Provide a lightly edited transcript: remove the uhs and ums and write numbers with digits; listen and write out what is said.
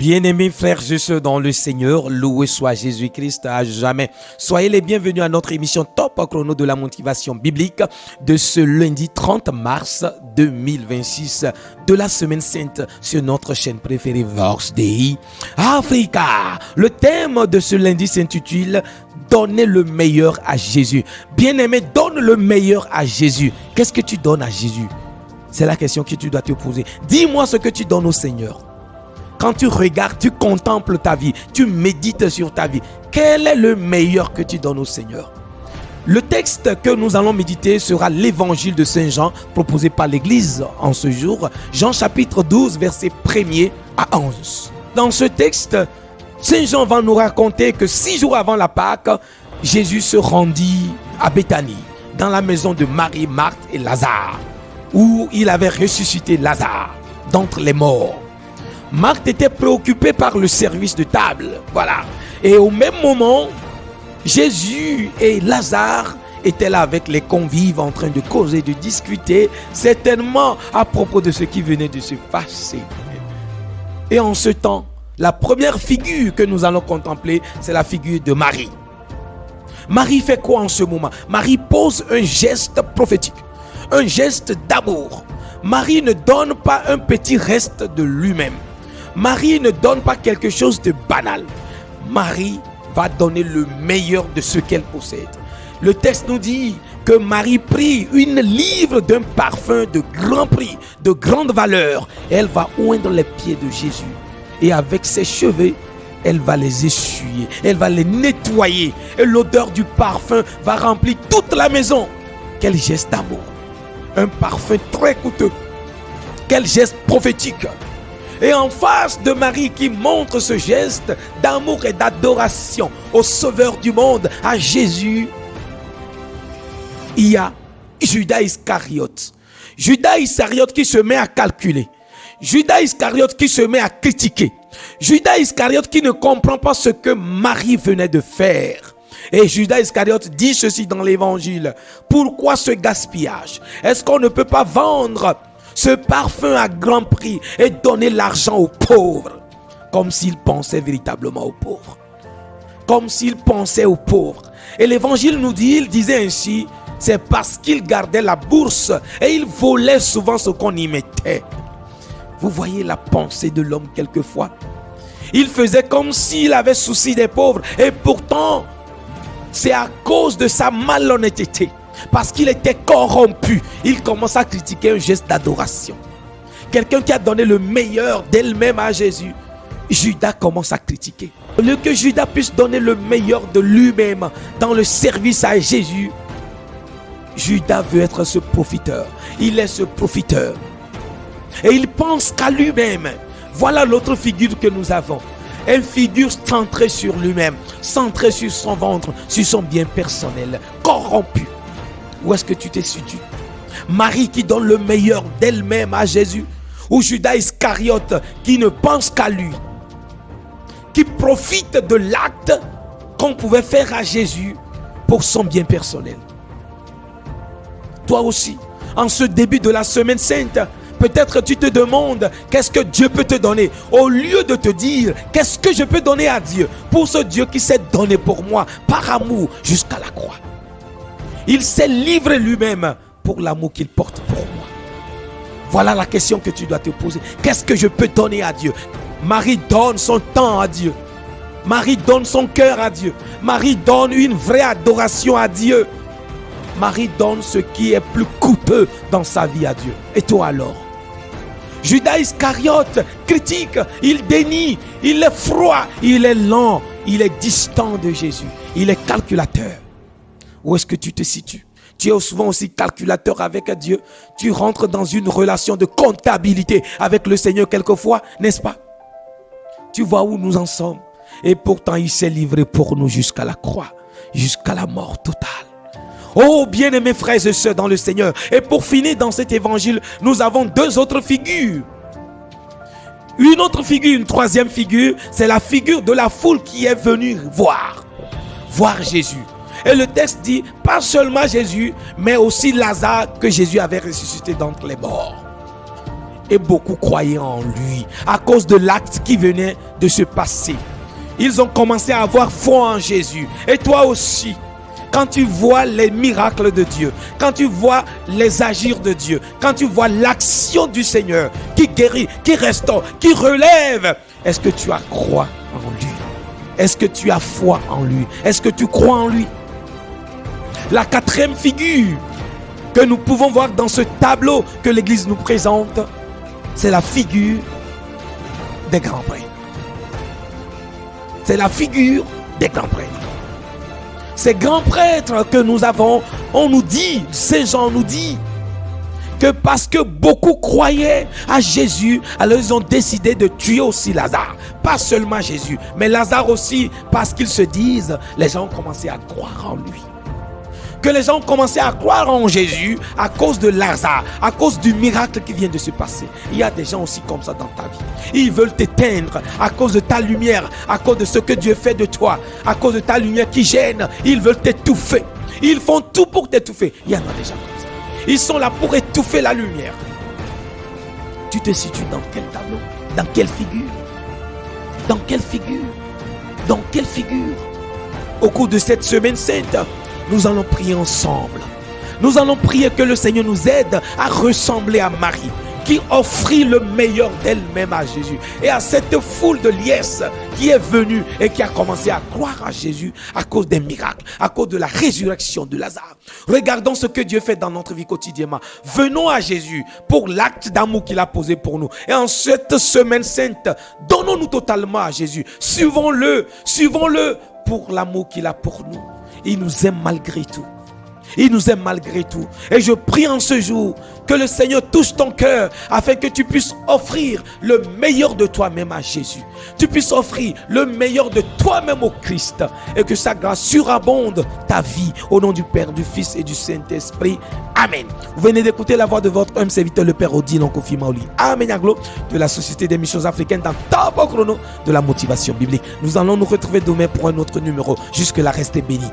Bien-aimés frères et sœurs dans le Seigneur, loué soit Jésus-Christ à jamais. Soyez les bienvenus à notre émission Top Chrono de la motivation biblique de ce lundi 30 mars 2026 de la semaine sainte sur notre chaîne préférée Vox Dei Africa. Le thème de ce lundi s'intitule Donnez le meilleur à Jésus. Bien-aimé, donne le meilleur à Jésus. Qu'est-ce que tu donnes à Jésus? C'est la question que tu dois te poser. Dis-moi ce que tu donnes au Seigneur. Quand tu regardes, tu contemples ta vie, tu médites sur ta vie. Quel est le meilleur que tu donnes au Seigneur? Le texte que nous allons méditer sera l'évangile de Saint Jean proposé par l'Église en ce jour. Jean chapitre 12, versets 1er à 11. Dans ce texte, Saint Jean va nous raconter que 6 jours avant la Pâque, Jésus se rendit à Béthanie, dans la maison de Marie, Marthe et Lazare, où il avait ressuscité Lazare d'entre les morts. Marthe était préoccupée par le service de table. Voilà. Et au même moment, Jésus et Lazare étaient là avec les convives en train de causer, de discuter, certainement à propos de ce qui venait de se passer. Et en ce temps, la première figure que nous allons contempler, c'est la figure de Marie. Marie fait quoi en ce moment? Marie pose un geste prophétique, un geste d'amour. Marie ne donne pas un petit reste de lui-même. Marie ne donne pas quelque chose de banal. Marie va donner le meilleur de ce qu'elle possède. Le texte nous dit que Marie prit une livre d'un parfum de grand prix, de grande valeur. Elle va oindre les pieds de Jésus. Et avec ses cheveux, elle va les essuyer. Elle va les nettoyer. Et l'odeur du parfum va remplir toute la maison. Quel geste d'amour. Un parfum très coûteux. Quel geste prophétique. Et en face de Marie qui montre ce geste d'amour et d'adoration au Sauveur du monde, à Jésus, il y a Judas Iscariote. Judas Iscariote qui se met à calculer. Judas Iscariote qui se met à critiquer. Judas Iscariote qui ne comprend pas ce que Marie venait de faire. Et Judas Iscariote dit ceci dans l'évangile. Pourquoi ce gaspillage? Est-ce qu'on ne peut pas vendre ce parfum à grand prix et donner l'argent aux pauvres? Comme s'il pensait véritablement aux pauvres. Comme s'il pensait aux pauvres. Et l'évangile nous dit, il disait ainsi, c'est parce qu'il gardait la bourse et il volait souvent ce qu'on y mettait. Vous voyez la pensée de l'homme quelquefois. Il faisait comme s'il avait souci des pauvres et pourtant, c'est à cause de sa malhonnêteté. Parce qu'il était corrompu, il commence à critiquer un geste d'adoration. Quelqu'un qui a donné le meilleur d'elle-même à Jésus, Judas commence à critiquer. Au lieu que Judas puisse donner le meilleur de lui-même dans le service à Jésus, Judas veut être ce profiteur. Il est ce profiteur. Et il pense qu'à lui-même. Voilà l'autre figure que nous avons. Une figure centrée sur lui-même, centrée sur son ventre, sur son bien personnel, corrompu. Où est-ce que tu te situes? Marie qui donne le meilleur d'elle-même à Jésus, ou Judas Iscariote qui ne pense qu'à lui, qui profite de l'acte qu'on pouvait faire à Jésus pour son bien personnel. Toi aussi, en ce début de la semaine sainte, peut-être tu te demandes qu'est-ce que Dieu peut te donner. Au lieu de te dire qu'est-ce que je peux donner à Dieu, pour ce Dieu qui s'est donné pour moi par amour jusqu'à la croix. Il s'est livré lui-même pour l'amour qu'il porte pour moi. Voilà la question que tu dois te poser. Qu'est-ce que je peux donner à Dieu? Marie donne son temps à Dieu. Marie donne son cœur à Dieu. Marie donne une vraie adoration à Dieu. Marie donne ce qui est plus coûteux dans sa vie à Dieu. Et toi alors? Judas Iscariote critique, il dénie, il est froid, il est lent, il est distant de Jésus, il est calculateur. Où est-ce que tu te situes? Tu es souvent aussi calculateur avec Dieu. Tu rentres dans une relation de comptabilité avec le Seigneur quelquefois, n'est-ce pas? Tu vois où nous en sommes. Et pourtant, il s'est livré pour nous jusqu'à la croix, jusqu'à la mort totale. Oh, bien-aimés frères et sœurs dans le Seigneur. Et pour finir dans cet évangile, nous avons 2 autres figures. Une autre figure, une troisième figure, c'est la figure de la foule qui est venue voir Jésus. Et le texte dit, pas seulement Jésus, mais aussi Lazare que Jésus avait ressuscité d'entre les morts. Et beaucoup croyaient en lui à cause de l'acte qui venait de se passer. Ils ont commencé à avoir foi en Jésus. Et toi aussi, quand tu vois les miracles de Dieu, quand tu vois les agirs de Dieu, quand tu vois l'action du Seigneur qui guérit, qui restaure, qui relève, est-ce que tu as croix en lui? Est-ce que tu as foi en lui? Est-ce que tu crois en lui? La quatrième figure que nous pouvons voir dans ce tableau que l'Église nous présente, c'est la figure des grands prêtres. C'est la figure des grands prêtres. Ces grands prêtres que nous avons, on nous dit, Saint Jean nous dit, que parce que beaucoup croyaient à Jésus, alors ils ont décidé de tuer aussi Lazare. Pas seulement Jésus, mais Lazare aussi, parce qu'ils se disent, les gens ont commencé à croire en lui. Que les gens ont commencé à croire en Jésus à cause de Lazare, à cause du miracle qui vient de se passer. Il y a des gens aussi comme ça dans ta vie. Ils veulent t'éteindre à cause de ta lumière, à cause de ce que Dieu fait de toi, à cause de ta lumière qui gêne. Ils veulent t'étouffer. Ils font tout pour t'étouffer. Il y en a des gens comme ça. Ils sont là pour étouffer la lumière. Tu te situes dans quel tableau? Dans quelle figure? Dans quelle figure? Dans quelle figure? Au cours de cette semaine sainte, nous allons prier ensemble. Nous allons prier que le Seigneur nous aide à ressembler à Marie, qui offrit le meilleur d'elle-même à Jésus. Et à cette foule de liesses qui est venue et qui a commencé à croire à Jésus à cause des miracles, à cause de la résurrection de Lazare. Regardons ce que Dieu fait dans notre vie quotidiennement. Venons à Jésus pour l'acte d'amour qu'il a posé pour nous. Et en cette semaine sainte, donnons-nous totalement à Jésus. Suivons-le pour l'amour qu'il a pour nous. Il nous aime malgré tout. Il nous aime malgré tout. Et je prie en ce jour que le Seigneur touche ton cœur afin que tu puisses offrir le meilleur de toi-même à Jésus. Tu puisses offrir le meilleur de toi-même au Christ et que sa grâce surabonde ta vie au nom du Père, du Fils et du Saint-Esprit. Amen. Vous venez d'écouter la voix de votre homme serviteur, le Père Odile Kofi Maoli. Amen Aglo de la Société des Missions Africaines dans Top Chrono de la motivation biblique. Nous allons nous retrouver demain pour un autre numéro. Jusque-là, restez bénis.